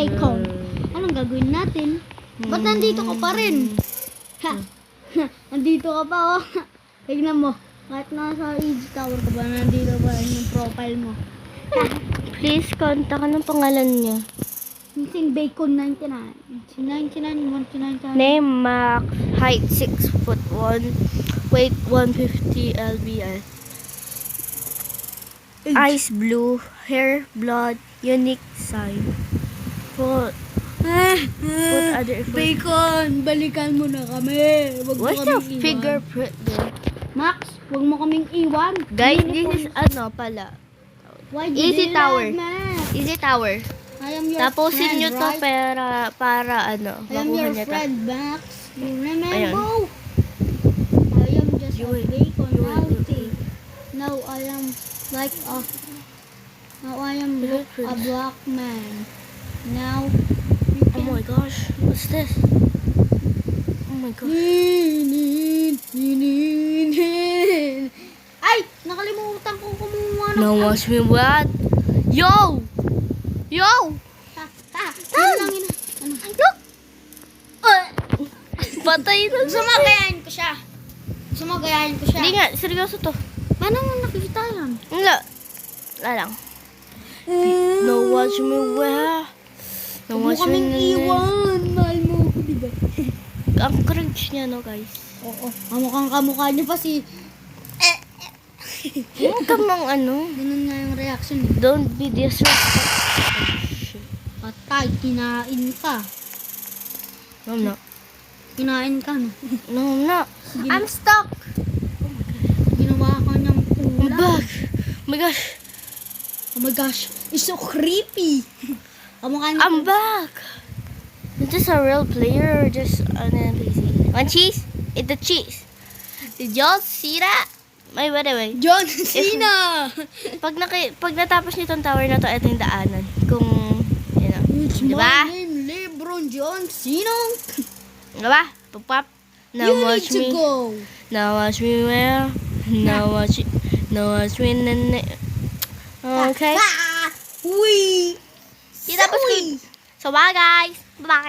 bacon. Anong gagawin natin? Ba't nandito ka pa rin? Ha? Nandito ka pa, oh. Tignan mo. Kahit nasa EG Tower ka ba, nandito pa rin yung profile mo. Please, contact ka ng pangalan niya. Missing Bacon 99. 99, 199. Name, Max. Height, 6'1". Weight, 150 lbs. Eyes, blue. Hair, blood. Unique sign. Foot other effort. Bacon, balikan mo na kami. Wag mo What's your kaming iwan. fingerprint there? Max, wag mo kaming iwan. Guys, this is ano pala. Why did Easy you Tower. love Max? Easy Tower. I am your Tapusin friend, nyo to right? para ano, I am makuha your niya to. friend, Max. You remember? Ayan. I am just You a will- bacon you will- healthy. Now I am like a... Now I am You will a black man. Now you Oh can... my gosh, what's this? Oh my gosh. Ay! Nakalimutan kong kumuha ng... Now watch me what? Yo! Yo! Yun lang yun. Ano? Patay na Gusto mo gayahin ko siya? Gusto mo gayahin ko siya? Hindi nga, seryoso to. Paano mo nakikita yan? Wala. Wala lang. Now watch me well. Now Huwag mo watch me kaming iwan. Mahal mo ako, diba? Ang cringe niya, no guys. Oo. Kamukhang kamukha niyo pa si... Huwag ka mang ano. Ganun nga yung reaction eh. Don't be disrespectful. Patay, kinain ka. No, no. Kinain ka, no? No, no. I'm stuck. Ginawa ka niyang I'm ulam. back. Oh my gosh. Oh my gosh, it's so creepy. Kamukha niyo. I'm back. Is this a real player or just an NPC? Want cheese? Eat the cheese. Did y'all see that? May by the way. John Cena! Pag natapos niyo tong tower na to, ito yung daanan. Kung, you know. It's Diba? my name, Lebron John Cena. Diba? Pop-pop. Now You need watch to me. go. Now watch me well. Now watch it. Now watch me. Okay. Ah! Uy! Tapos ko. So bye guys. Bye.